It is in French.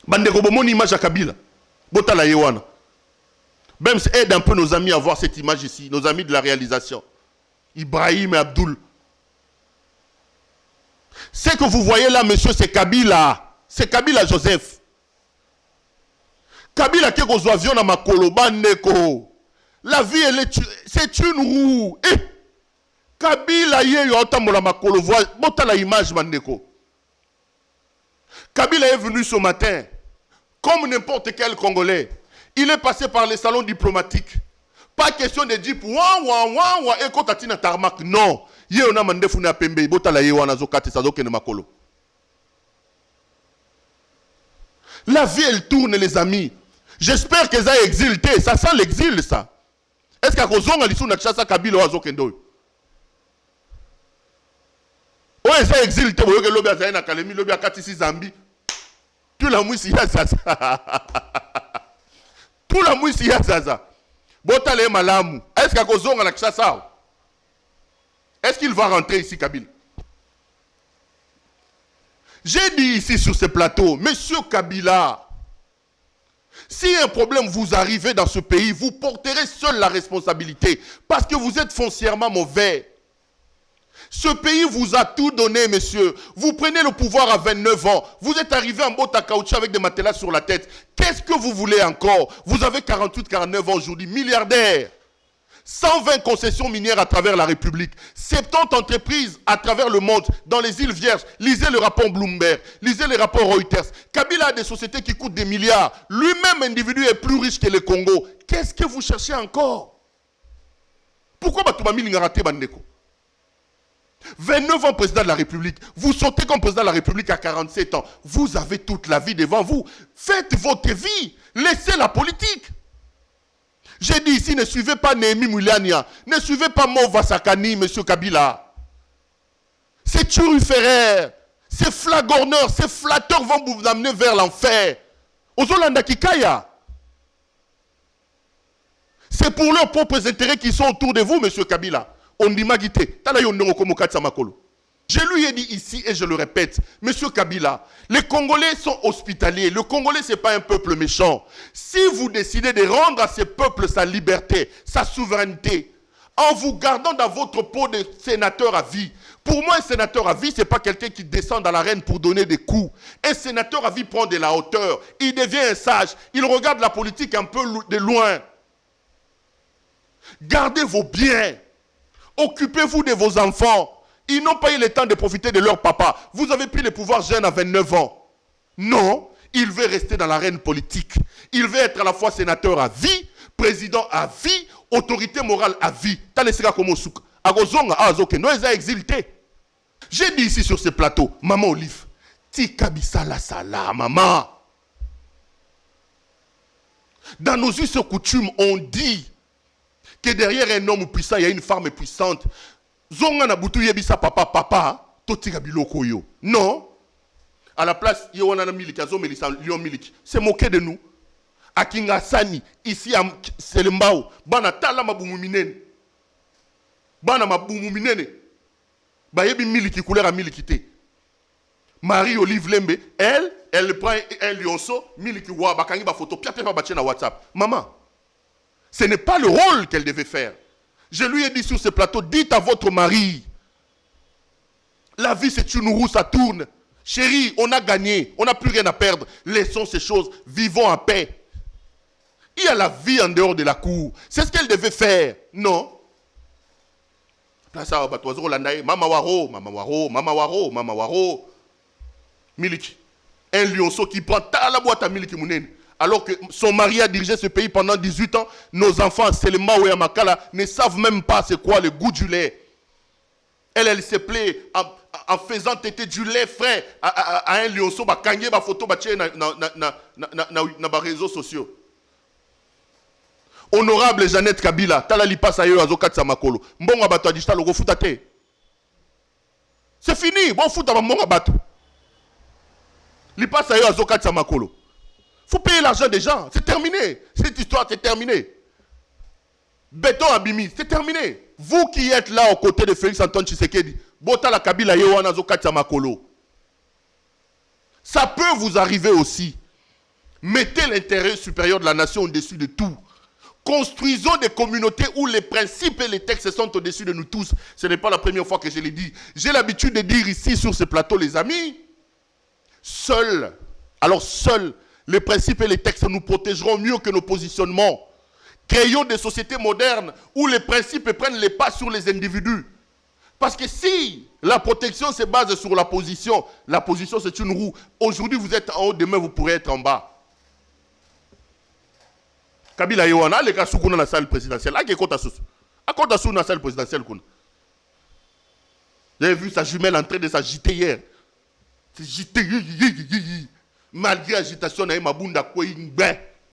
Bandeko bomoni image à Kabila. Botala yewana. Même aide un peu nos amis à voir cette image ici, nos amis de la réalisation. Ibrahim et Abdoul. Ce que vous voyez là, monsieur, c'est Kabila. C'est Kabila Joseph. Kabila qui est avion dans ma kolobandeko. La vie, c'est une roue. Eh, Kabila yé yo otambola makolo. Bota la image bandeko. Kabila est venu ce matin, comme n'importe quel Congolais. Il est passé par les salons diplomatiques. Pas question de dire ouah, et quand tu as tarmac. Non. Yé on a mandé funa pembe. Bota la yé wana zokate sa zoke ne makolo. La vie, elle tourne, les amis. J'espère que ça a exilté. Ça sent l'exil, ça. Est-ce qu'à cause de l'issue de la Kabila ou Azokendo? Oui, ça a exilté. Vous voyez que l'obé a zaïna kalemi, l'obé a katisi Zambi. Tout la mousse, y'a ça. Tout la mousse, y'a ça. Botale malamu. Est-ce qu'à cause de la est-ce qu'il va rentrer ici, Kabila? J'ai dit ici sur ce plateau, monsieur Kabila, si un problème vous arrive dans ce pays, vous porterez seul la responsabilité parce que vous êtes foncièrement mauvais. Ce pays vous a tout donné, monsieur. Vous prenez le pouvoir à 29 ans. Vous êtes arrivé en botte à caoutchouc avec des matelas sur la tête. Qu'est-ce que vous voulez encore? Vous avez 48, 49 ans aujourd'hui, milliardaire. 120 concessions minières à travers la République, 70 entreprises à travers le monde, dans les îles Vierges. Lisez le rapport Bloomberg, lisez les rapports Reuters. Kabila a des sociétés qui coûtent des milliards. Lui-même, individu, est plus riche que le Congo. Qu'est-ce que vous cherchez encore? Pourquoi Batoumami Lingarate Bandeko? 29 ans président de la République. Vous sortez comme président de la République à 47 ans. Vous avez toute la vie devant vous. Faites votre vie. Laissez la politique. J'ai dit ici, ne suivez pas Néhémie Moulania. Ne suivez pas Mova Sakani, monsieur Kabila. Ces turiféraires, ces flagorneurs, ces flatteurs vont vous amener vers l'enfer. Ozolanda Kikaya. C'est pour leurs propres intérêts qui sont autour de vous, monsieur Kabila. On dit Magité. Je lui ai dit ici et je le répète, monsieur Kabila, les Congolais sont hospitaliers. Le Congolais, ce n'est pas un peuple méchant. Si vous décidez de rendre à ce peuple sa liberté, sa souveraineté, en vous gardant dans votre peau de sénateur à vie, pour moi, un sénateur à vie, ce n'est pas quelqu'un qui descend dans l'arène pour donner des coups. Un sénateur à vie prend de la hauteur. Il devient un sage. Il regarde la politique un peu de loin. Gardez vos biens. Occupez-vous de vos enfants. Ils n'ont pas eu le temps de profiter de leur papa. Vous avez pris le pouvoir jeune à 29 ans. Non, il veut rester dans l'arène politique. Il veut être à la fois sénateur à vie, président à vie, autorité morale à vie. J'ai dit ici sur ce plateau, maman Olive, Tikabisa la sala, maman. Dans nos us et coutumes, on dit que derrière un homme puissant, il y a une femme puissante. Zonga na butu yebisa papa, totika biloko yo. Non. À la place, yowana na miliki, azomelisa lion miliki. C'est moqué de nous. A Kingasani, ici à Selembao, bana tala mabumu minene. Bana mabumu minene. Ba yebi miliki couleur à miliki te. Marie-Olive Lembe, elle prend un lionceau, miliki wa bakangi ba photo, pia ba bache na WhatsApp. Maman, ce n'est pas le rôle qu'elle devait faire. Je lui ai dit sur ce plateau, dites à votre mari, la vie c'est une roue, ça tourne. Chérie, on a gagné, on n'a plus rien à perdre. Laissons ces choses, vivons en paix. Il y a la vie en dehors de la cour. C'est ce qu'elle devait faire. Non. Mama waro. Miliki. Un lionceau qui prend la boîte à Miliki Mounene. Alors que son mari a dirigé ce pays pendant 18 ans, nos enfants, Selema ou Yamakala, ne savent même pas c'est quoi le goût du lait. Elle se plaît en faisant téter du lait frais à un lionceau, bah kangé, bah photo, bah tché na réseaux sociaux. Honorable Jeannette Kabila, tala lipa sayo azokat samakolo. Mbonga bato adishta logo futate. C'est fini, bon futa ba mbonga bato. Lipa sayo azokat samakolo. Il faut payer l'argent des gens. C'est terminé. Cette histoire, c'est terminé. Béton Abimi, c'est terminé. Vous qui êtes là aux côtés de Félix Antoine Tshisekedi, Bota la Kabila Yewana Zokat Samakolo. Ça peut vous arriver aussi. Mettez l'intérêt supérieur de la nation au-dessus de tout. Construisons des communautés où les principes et les textes sont au-dessus de nous tous. Ce n'est pas la première fois que je l'ai dit. J'ai l'habitude de dire ici sur ce plateau, les amis, seuls, les principes et les textes nous protégeront mieux que nos positionnements. Créons des sociétés modernes où les principes prennent les pas sur les individus. Parce que si la protection se base sur la position c'est une roue. Aujourd'hui vous êtes en haut, demain vous pourrez être en bas. Kabila Yohana, les gars, dans la salle présidentielle. À quoi dans la salle présidentielle? J'avais vu sa jumelle en train de s'agiter hier. Malgré l'agitation, il y a ma bunda quoi,